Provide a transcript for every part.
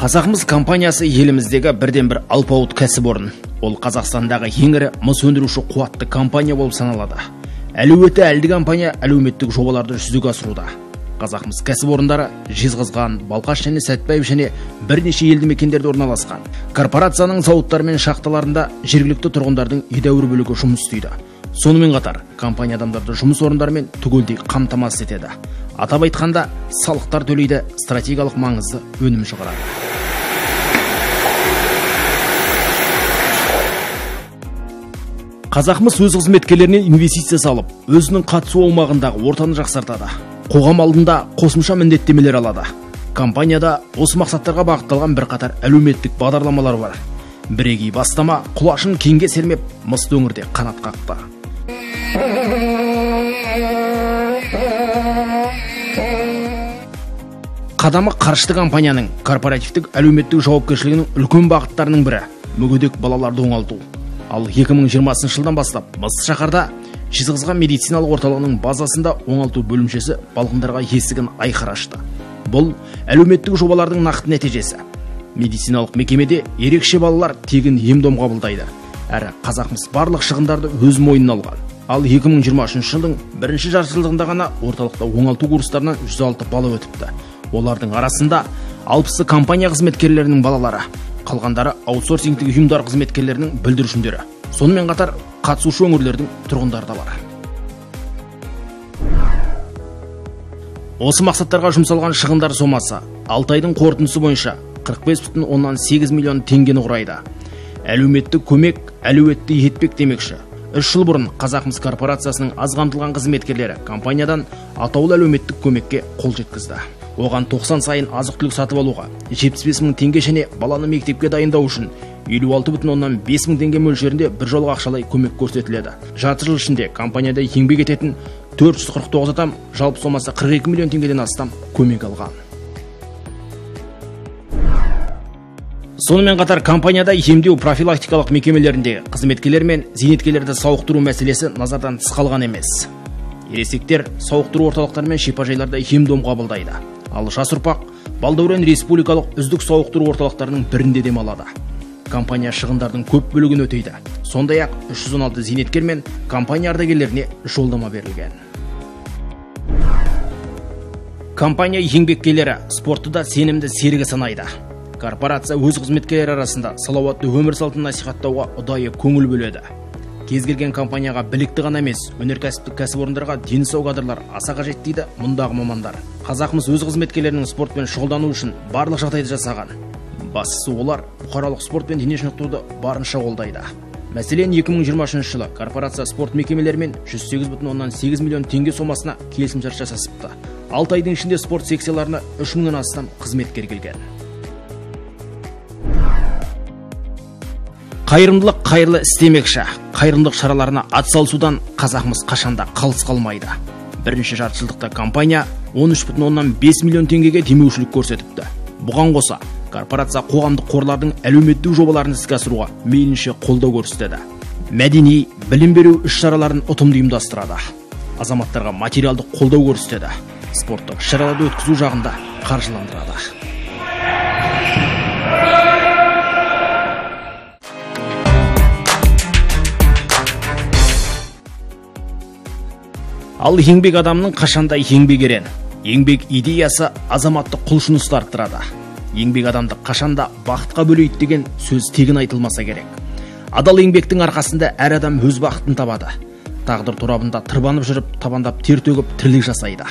Қазақмыс компаниясы еліміздегі бірден бір алпауыт кәсіпорын. Ол Қазақстандағы ең ірі мыс өндіруші қуатты компания болып саналады. Әлеуеті әлді компания әлеуметтік жобаларды жүзеге асыруда. Қазақмыс кәсіпорындары Жезқазған, Балқаш және Сәтпаев және бірнеше елді мекендерде орналасқан. Корпорацияның зауыттары мен шахталарында жергілікті тұрғындардың едәуір бөлігі жұмыс істейді. Сонымен қатар, компания адамдарды жұмыс орындарымен түгелдей қамтамасыз етеді. Атап айтқанда, салықтар төлейді, стратегиялық маңызды өнім шығарады. Қазақмыс өз қызметкерлеріне инвестиция салып, өзінің қатысу аумағындағы ортаны жақсартады. Қоғам алдында қосымша міндеттемелер алады. Компанияда осы мақсаттарға бағытталған бірқатар әлеуметтік бағдарламалар бар. Бірегей бастама құлашын кеңге сермеп, мыс өңірде қанат қақты. Қадамы қарышты компанияның корпоративтік әлеуметтік жауапкершілігінің үлкен бағыттарының бірі мүгедек балаларды оңалту. Ал 2020 жылдан бастап Мысты шаһарда Жезқазған медициналық орталығының базасында оңалту бөлімшесі балғындарға есігін айқара ашты. Бұл әлеуметтік жобалардың нақты нәтижесі. Медициналық мекемеде ерекше балалар тегін ем-дом қабылдайды. Әрі Қазақмыс барлық шығындарды өз мойнына алған. Ал 2023 жылдың бірінші жартыжылдығында ғана орталықта оңалту курстарынан 106 бала өтіпті. Олардың арасында 60 компания қызметкерлерінің балалары, қалғандары аутсорсингтік ұйымдар қызметкерлерінің бүлдіршіндері. Сонымен қатар қатысушы өңірлердің тұрғындары да бар. Осы мақсаттарға жұмсалған шығындар сомасы 6 айдың қорытындысы бойынша 45,8 миллион теңгені құрайды. Әлеуметтік көмек әлеуетті етпек демекші. 3 жыл бұрын Қазақмыс корпорациясының аз қамтылған қызметкерлері компаниядан атаулы әлеуметтік көмекке қол жеткізді. Оған 90 сайын азық-түлік сатып алуға 75 мың теңге және баланы мектепке дайындау үшін 56,5 мың теңге мөлшерінде бір жолға ақшалай көмек көрсетіледі. Жарты жыл ішінде компанияда еңбек ететін 449 адам жалпы сомасы 42 миллион теңгеден астам көмек алған. Сонымен қатар компанияда емдеу профилактикалық мекемелерінде қызметкерлер мен зейнеткерлерді сауықтыру мәселесі назардан тыс қалған емес. Ересектер сауықтыру орталықтары мен шипажайларда ем-дом қабылдайды. Ал жас ұрпақ Балдәурен республикалық үздік сауықтыру орталықтарының бірінде демалады. Компания шығындардың көп бөлігін өтейді. Сондай-ақ 316 зейнеткер мен компания ардагерлеріне жолдама берілген. Компания еңбеккерлері спортты да сенімді серігі санайды. Корпорация өз қызметкерлері арасында салауатты өмір салтын насихаттауға ұдайы көңіл бөледі. Кез келген компанияға білікті ғана емес, өнеркәсіптік кәсіпорындарға дені сау кадрлар аса қажет дейді мұндағы мамандар. Қазақмыс өз қызметкерлерінің спортпен шұғылдану үшін барлық жағдайды жасаған. Бастысы олар бұқаралық спорт пен дене шынықтыруды барынша қолдайды. Мәселен, 2023 жылы корпорация спорт мекемелерімен 108,8 миллион теңге сомасына келісімшарт жасасыпты. 6 айдың ішінде спорт секцияларына 3 мыңнан астам қызметкер келген. Қайырымдылық қайырлы істемекші. Қайырымдылық шараларына атсалысудан Қазақмыс қашанда қалыс қалмайды. Бірінші жартыжылдықта компания 13,5 миллион теңгеге демеушілік көрсетіпті. Бұған қоса, корпорация қоғамдық қорлардың әлеуметтік жобаларын іске асыруға мейлінше қолдау көрсетеді. Мәдени, білім беру іс-шараларын ұтымды ұйымдастырады. Азаматтарға материалдық қолдау көрсетеді. Спорттық шараларды өткізу жағында қаржыландырады. Ал еңбек адамның қашанда еңбек ерен. Еңбек идеясы азаматтық құлшынысты арттырады. Еңбек адамды қашанда бақытқа бөлейді деген сөз тегін айтылмаса керек. Адал еңбектің арқасында әр адам өз бақытын табады. Тағдыр торабында тырбанып жүріп, табандап тер төгіп тірлік жасайды.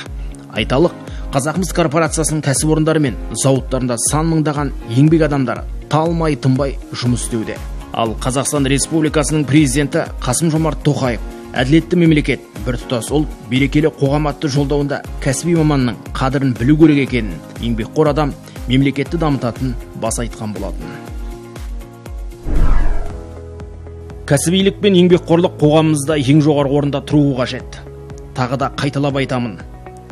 Айталық, Қазақмыс корпорациясының кәсіпорындары мен зауыттарында сан мыңдаған еңбек адамдары талмай тынбай жұмыс істеуде. Ал Қазақстан Республикасының президенті Қасым-Жомарт Тоқаев әділетті мемлекет, біртұтас ұлт, берекелі қоғам атты жолдауында кәсіби маманның қадірін білу керек екенін, еңбекқор адам мемлекетті дамытатын баса айтқан болатын. Кәсібилік пен еңбекқорлық қоғамымызда ең жоғарғы орында тұруы қажет. Тағы да қайталап айтамын.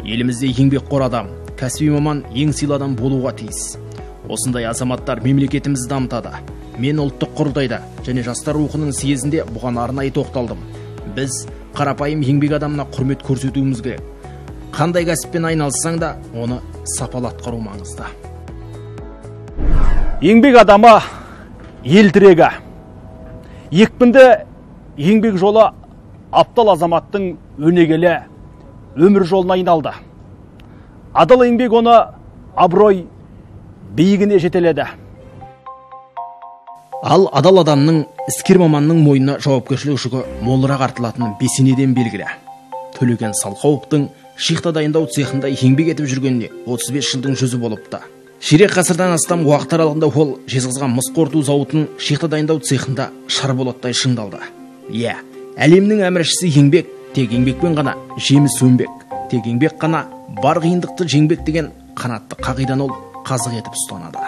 Елімізде еңбекқор адам, кәсіби маман ең сыйлы адам болуға тиіс. Осындай азаматтар мемлекетімізді дамытады. Мен ұлттық құрылтайда және жастар рухының съезінде бұған арнайы тоқталдым. Біз қарапайым еңбек адамына құрмет көрсетуіміз керек. Қандай кәсіппен айналыссаң да, оны сапалы атқару маңызды. Еңбек адамы ел тірегі. Екпінді еңбек жолы аптал азаматтың өнегелі өмір жолына айналды. Адал еңбек оны абырой биігіне жетеледі. Ал адал адамның, іскер маманның мойнына жауапкершілік жүгі молырақ артылатыны бесенеден белгілі. Төлеген Салқауовтың шихта дайындау цехында еңбек етіп жүргеніне 35 жылдың жүзі болыпты. Ширек ғасырдан астам уақыт аралығында ол жезқазған мыс қорыту зауытының шихта дайындау цехында шарболаттай шыңдалды. Иә, әлемнің әміршісі еңбек, тек еңбекпен ғана жеміс өнбек, тек еңбек қана бар қиындықты жеңбек деген қанатты қағидан ол қазық етіп ұстанады.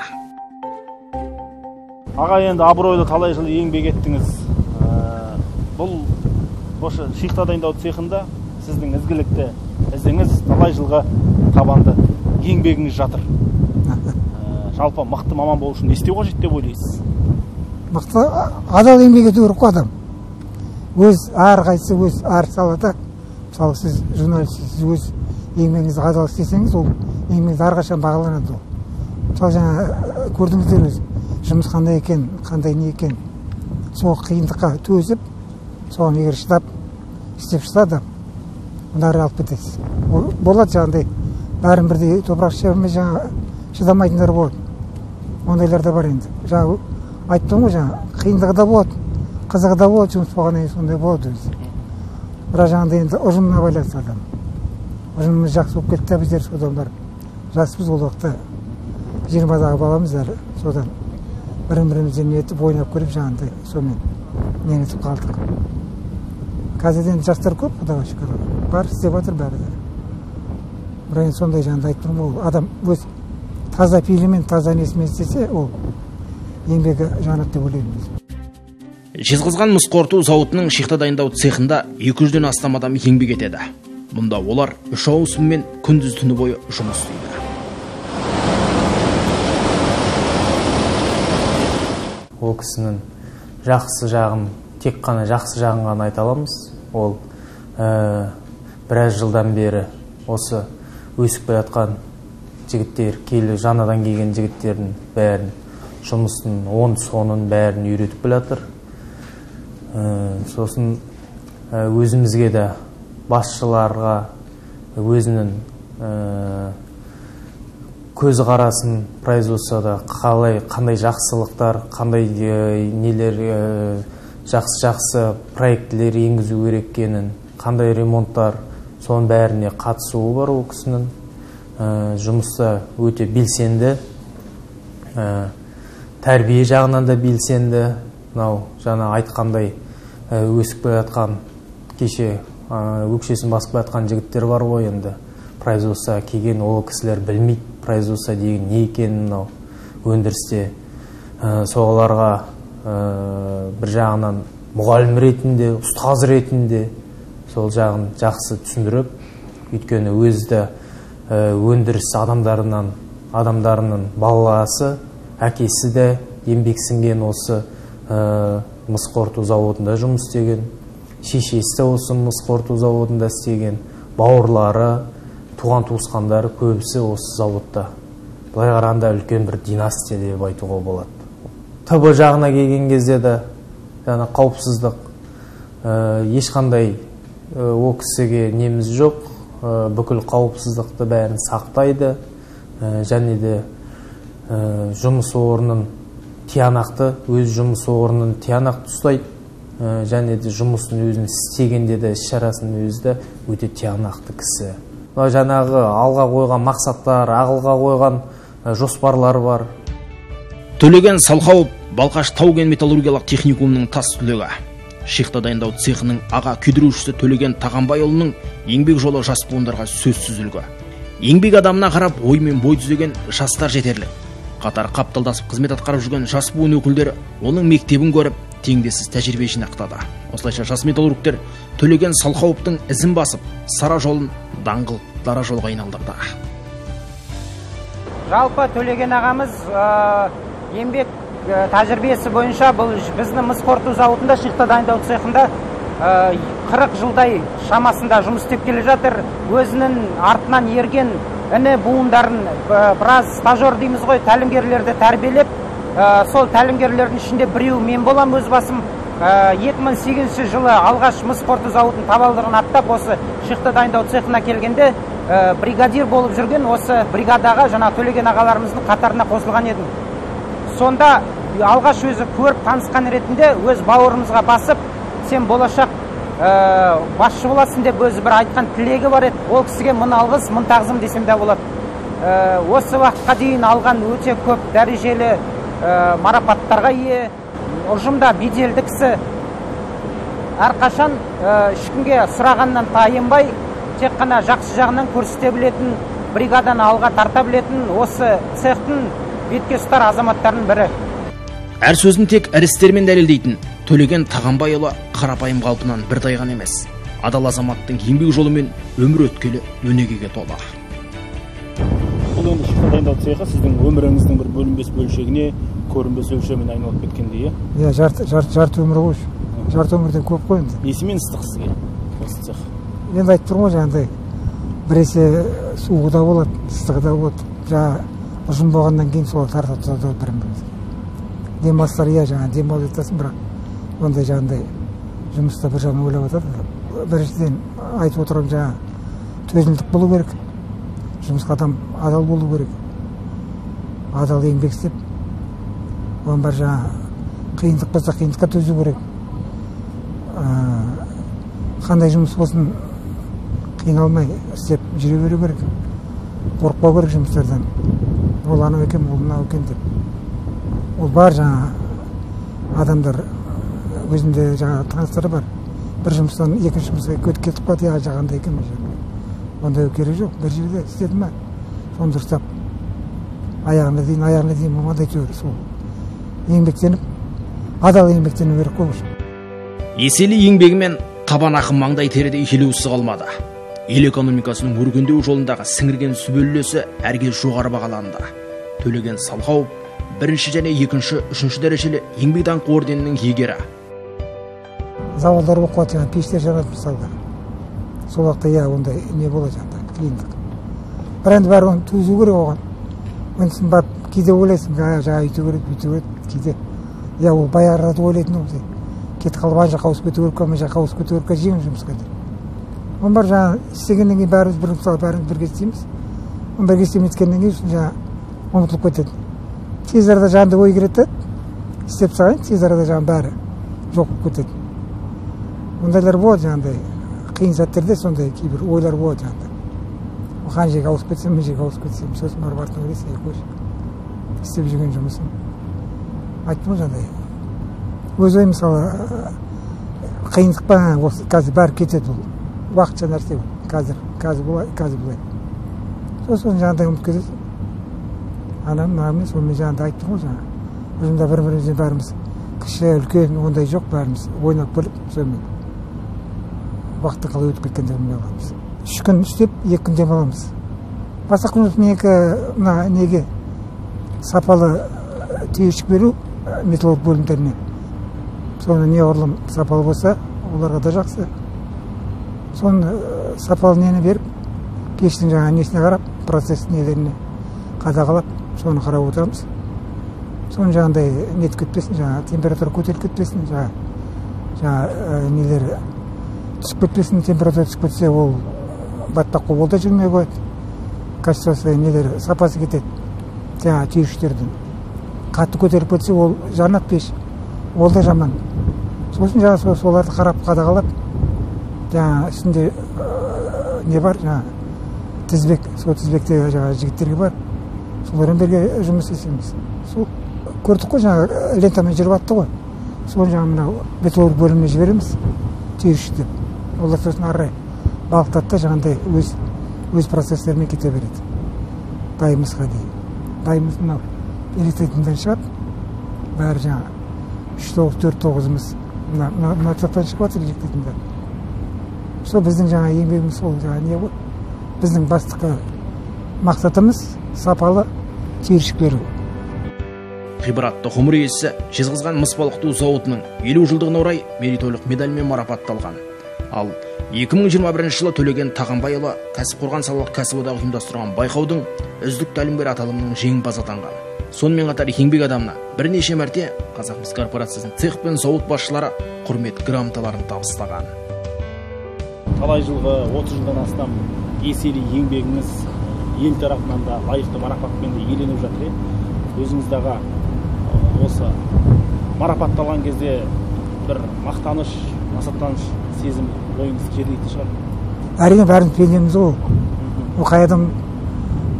Аға, енді абыройлы талай жыл еңбек еттіңіз. Бұл осы шихта дайындау цехында сіздің ізгілікті ізіңіз талай жылға табанды еңбегіңіз жатыр. Жалпы мықты маман болу үшін не істеу қажет деп ойлайсыз? Мықты адал еңбек ету керек адам. Өз әрқайсысы өз әр салада, мысалы сіз журналист, сіз өз еңбегіңізді адал істесеңіз, ол еңбегіңіз әрқашан бағаланады. Мысалы жаңа көрдіңіздер өз жұмыс қандай екен, қандай не екен, сол қиындыққа төзіп, соған егер шыдап істеп шыдады, онда алып кетесіз. Болады жаңағыдай бәрін бірдей топырақ шебірмей жаңа шыдамайтындар болады. Ондайлар да бар енді. Жаңа айттым ғой, жаңа қиындығы да болады, қызығы да болады, жұмыс болғаннан кейін сондай болады өзі. Бірақ жаңағыдай енді ұжымына байланысты адам. Ұжымымыз жақсы болып кетті, біздер содан бар. Жаспыз ол уақытта 20-дағы баламыз әлі, содан бірін-бірімізден нетіп ойнап көріп жаңағыдай сонымен нетіп қалдық. Қазірден жастар көп, құдайға шүкір. Бар істеп жатыр бәрі де. Бірақ енді сондай жаңағыдай айтып тұрмын, ол адам өз таза пейілімен, таза несімен істесе, ол еңбегі жанат деп ойлаймын. Жезқазған мыс қорыту зауытының шихта дайындау цехында 200-ден астам адам еңбек етеді. Мұнда олар 3 ауысыммен күндіз түні бойы жұмыс істейді. Ол кісінің жақсы жағын, тек қана жақсы жағын ғана айта аламыз. Ол біраз жылдан бері осы өсіп жатқан жігіттер, келі жаңадан келген жігіттердің бәрін, жұмыстың он-сонын бәрін үйретіп жатыр. Сосын өзімізге де басшыларға өзінің көзі қарасын производствода қандай жақсылықтар, қандай нелер жақсы проектілер енгізу керек екенін, қандай ремонттар, соның бәріне қатысуы бар ол кісінің. Жұмыста өте белсенді, тәрбие жағынан да белсенді. Мынау жаңа айтқандай өсіп жатқан, кеше өкшесін басып жатқан жігіттер бар ғой, енді производствоға келген ол кісілер білмейді производство деген не екенін. Мынау өндірісте соғыларға бір жағынан мұғалім ретінде, ұстаз ретінде сол жағын жақсы түсіндіріп, өйткені өзі өндіріс адамдарының баласы, әкесі де еңбек сіңген осы мыс қорыту заводында жұмыс істеген, шешесі де осы мыс қорыту заводында істеген, бауырлары, туған туысқандары көбісі осы заводта. Былай қарағанда үлкен бір династия деп айтуға болады. ТБ жағына келген кезде де жаңа қауіпсіздік, ешқандай ол кісіге неміз жоқ, бүкіл қауіпсіздікті бәрін сақтайды, және де жұмыс орнын тиянақты, өз жұмыс орнын тиянақты ұстайды, және де жұмысын өзін істегенде де іс-шарасын өзі де өте тиянақты кісі. Жаңағы алға қойған мақсаттар, ақылға қойған жоспарлар бар. Төлеген Салқауов Балқаш тау-кен металлургиялық техникумның тас түлегі. Шихта дайындау цехының аға күйдірушісі Төлеген Тағанбайұлының еңбек жолы жас буындарға сөзсіз үлгі. Еңбек адамына қарап оймен бой түзеген жастар жетерлік. Қатар қапталдасып қызмет атқарып жүрген жас буын өкілдері оның мектебін көріп, теңдессіз тәжірибе жинақтады. Осылайша жас металлургтер Төлеген Салқауовтың ізін басып, сара жолын даңғыл дара жолға айналдырды. Жалпы Төлеген ағамыз еңбек тәжірибесі бойынша бұл біздің мыс қорыту зауытында шихта дайындау цехында 40 жылдай шамасында жұмыс істеп келе жатыр. Өзінің артынан ерген іні буындарын біраз стажер дейміз ғой, тәлімгерлерді тәрбиелеп, сол тәлімгерлердің ішінде біреу мен болам өз басым. 2008 жылы алғаш мыс қорыту зауытының табалдырығын аттап осы шықты дайындау цехына келгенде бригадир болып жүрген осы бригадаға жаңа Төлеген ағаларымыздың қатарына қосылған едім. Сонда алғаш өзі көріп танысқан ретінде өз бауырымызға басып, сен болашақ басшы боласың деп өзі бір айтқан тілегі бар еді. Ол кісіге мың алғыс, мың тағзым десем де болады. Осы уақытқа дейін алған өте көп дәрежелі марапаттарға ие, ұжымда беделді кісі, әрқашан ешкімге сұрағаннан тайынбай, тек қана жақсы жағынан көрсете білетін, бригаданы алға тарта білетін осы цехтың бетке ұстар азаматтардың бірі. Әр сөзін тек ірі істермен дәлелдейтін Төлеген Тағанбайұлы қарапайым қалпынан бір тайған емес. Адал азаматтың еңбек жолымен өмір өткелі өнегеге толы. Бұл енді шықты дайындау цехы сіздің өміріңіздің бір бөлінбес бөлшегіне, көрінбес өлшеміне айналып кеткендей, иә? Жарты өмір ғой. Жарты өмірден көп қой енді. Несімен ыстық сізге осы цех? Енді айтып тұрмын ғой, жаңағыдай біресе суығы да болады, ыстығы да болады. Жаңа ұжым болғаннан кейін солар тартып тұрады бірін-бірімізге. Демалыстар, иә, жаңа демалып жатасың, бірақ ондай жаңағыдай жұмыста бір жағынан ойлап жатады. Біріншіден айтып отырамын, жаңа төзімділік болу керек. Жұмысқа адам адал болу керек. Адал еңбек істеп, оның бар жаңа қиындық болса қиындыққа төзу керек. Қандай жұмыс болсын қиналмай істеп жүре беру керек. Қорықпау керек жұмыстардан. Ол анау екен, ол мынау екен деп. Ол бар жаңа адамдар өзінде жаңа таныстары бар. Бір жұмыстан екінші жұмысқа кетіп қалды, я жағандай екен. Ондай керек жоқ. Бір жерде істеді ме, соны дұрыстап аяғына дейін болмады әйтеуір сол еңбектеніп, адал еңбектену керек қой. Еселі еңбегімен табан ақы маңдай терідей елеусіз қалмады. Ел экономикасының өркендеу жолындағы сіңірген сүбелі үлесі әркез жоғары бағаланды. Төлеген Салғауов бірінші және екінші, үшінші дәрежелі еңбек даңқы орденінің иегері. Завалдар оқуат, жаңа пештер жанады мысалға. Сол уақытта иә, ондай не болады жаңа қиындық. Бір енді бәрі оны төзу керек оған. Онысын барып кейде ойлайсың, жаңа үйту керек, кейде. Иә, ол баяғыда ойлайтын ол. Кетіп қалып ана жаққа ауысып кету керек, ана жаққа ауысып кету керек, жеңіл жұмысқа деп. Оның бар жаңа істегеннен кейін бәріміз бір мысалы бәріміз бірге істейміз. Оны бірге істемейткеннен кейін жаңа ұмытылып кетеді. Тез арада жаңағыдай ой келеді, істеп салайын, тез арада жаңа бәрі жоқ болып кетеді. Ондайлар болады жаңағыдай қиын сәттерде, сондай кейбір ойлар болады жаңағыдай. Қан жерге ауысып кетсем, мен жерге ауысып кетсем, сосын барып артына ойлайсың, қойшы. Істеп жүрген жұмысым. Айттым жаңағыдай. Өз ойым мысалы қиындық па, осы қазір бәрі кетеді бұл. Уақытша нәрсе бұл. Қазір болады. Сосын жаңағыдай ұмытып кетеді. Анам, мамам, сонымен жаңағыдай айттым ғой жаңа. Өзімде бір-бірімізден бәріміз кіші, үлкен, ондай жоқ, бәріміз ойнап біліп, сонымен уақытты қалай өтіп кеткенде білмей қаламыз. 3 күн істеп, 2 күн демаламыз. Бастапқы неге сапалы түйіршік беру металлург бөлімдеріне. Соны неғұрлым сапалы болса, оларға да жақсы. Соны сапалы нені беріп, пештің жаңа несіне қарап, процесс нелеріне қадағалап, соны қарап отырамыз. Соны жаңағыдай нетіп кетпесін, жаңа температура көтеріліп кетпесін, жаңа нелері түсіп кетпесін, температура түсіп кетсе, ол батпақ қол да жүрмей қояды. Качествосы нелері сапасы кетеді. Жаңа түйіршіктердің қатты көтеріліп кетсе, ол жанады пеш. Ол да жаман. Сосын жаңа соларды қарап қадағалап, жаңа үстінде не бар, жаңа тізбек, сол тізбекте жаңа жігіттерге бар. Солармен бірге жұмыс істейміз. Сол көрдік қой, жаңа лентамен жүріп атты ғой. Сол жаңа мынау металлург бөліміне жібереміз, түйіршік деп. Олар сосын арай балықтады да жаңағыдай өз процесстермен кете береді. Дайымызға дейін. Дайымыз мынау электритмден шығады. Бәрі жаңа 3-9-4-9-ымыз мына цехтан шығып жатыр электритмден. Сол біздің жаңа еңбегіміз сол жаңа не ғой. Біздің бастыққа мақсатымыз сапалы түйіршік беру. Ғибратты ғұмыр иесі Жезқазған мыс балқыту зауытының 50 жылдығына орай мерейтойлық медальмен марапатталған. Ал 2021 жылы Төлеген Тағанбайұлы кәсіпқорған салалық кәсіподағы ұйымдастырған байқаудың үздік тәлімгер аталымының жеңімпазы атанған. Сонымен қатар еңбек адамына бірнеше мәрте Қазақмыс корпорациясының цех пен зауыт басшылары құрмет грамоталарын табыстаған. Талай жылғы 30 жылдан астам еселі еңбегіңіз ел тарапынан да лайықты марапатпен де еленіп жатыр. Өзіңіздағы осы марапатталған кезде бір мақтаныш, масаттаныш сезім ойыңыз кернейтін шығар. Әрине бәріміз пендеміз ғой. Ол қай адам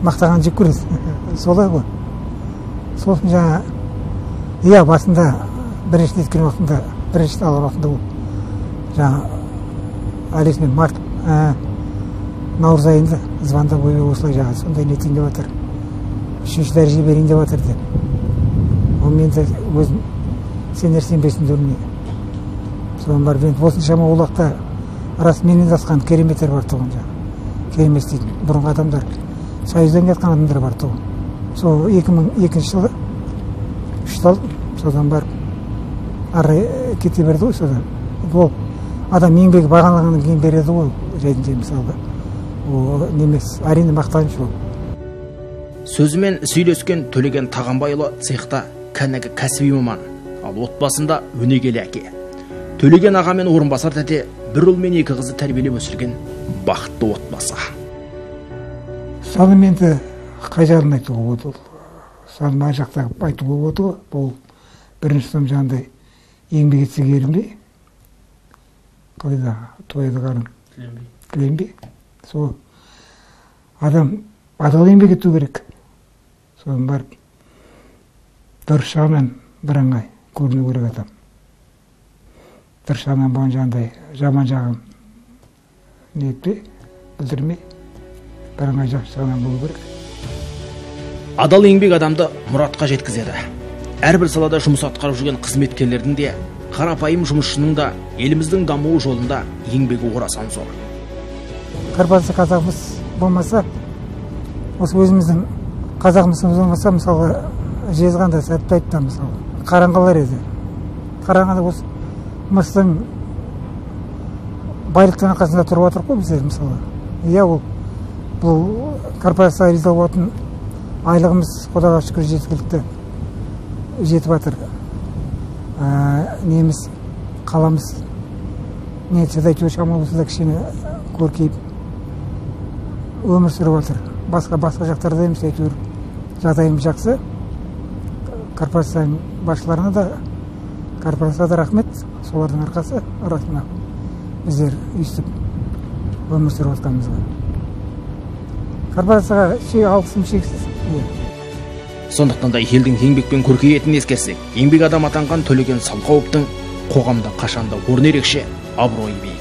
мақтаған жек көреді. Солай ғой. Сосын жаңа иә басында бірінші неткен уақытында, бірінші алған уақытында ол жаңа әлесімен март наурыз айында звондап осылай жаңа сондай нетейін деп жатыр. 3-ші дәреже берейін деп жатыр деп. Ол мен де өзім сендер сенбейсің дөріне. Содан барып енді осыншама ол уақытта рас менен асқан кереметтер бар тұғын жаңа. Керемет дейтін бұрынғы адамдар. Союздан кеткен адамдар бар тұғын. Сол 2002 жылы 3 алдым. Содан барып ары кете берді ғой содан. Ол адам еңбегі бағалағаннан кейін береді ғой жайдың мысалға. Ол немес әрине мақтаныш ол. Сөзімен сөйлескен Төлеген Тағанбайұлы цехта кәнігі кәсіби маман, ал отбасында өнегелі әке. Төлеген аға мен орынбасар тәте бір ұл мен 2 қызды тәрбиелеп өсірген бақытты отбасы. Саным енді қай жағын айтуға болады ол. Саным ар жақтағы айтуға болады ғой. Бұл біріншіден жаңағыдай еңбек етсе ерінбей. Қайда тойды қарың тіленбей. Сол адам адал еңбек ету керек. Содан барып дұрыс жағынан бірыңғай көріну керек адам. Дұрыс жағынан болған жаңағыдай жаман жағын не етпей, білдірмей, бірыңғай жақсы жағынан болу керек. Адал еңбек адамды мұратқа жеткізеді. Әрбір салада жұмыс атқарып жүрген қызметкерлердің де, қарапайым жұмысшының да еліміздің дамуы жолында еңбегі орасан зор. Корпорация Қазақмыс болмаса, осы өзіміздің Қазақмысымыз болмаса, мысалы, жезғанда сәтті айтты мысалы, қараңғылар еді. Қараңғыда осы мыстың байлықтың арқасында тұрып отырып қой біздер мысалы. Иә, ол бұл корпорацияға риза болатын айлығымыз Құдайға шүкір жеткілікті жетіп жатыр. Неміз қаламыз не етсе әйтеуір шамалы болса да кішкене көркейіп өмір сүріп жатыр. Басқа жақтарда емес әйтеуір жағдайымыз жақсы. Корпорацияның басшыларына да, корпорацияда рахмет, солардың арқасы арасында біздер өйстіп өмір сүріп жатқанымызға. Корпорацияға алғысым шексіз. Сондықтан да елдің еңбекпен көркейетінін ескерсек, еңбек адам атанған Төлеген Салқауовтың қоғамда қашанда орны ерекше, абыройы биік.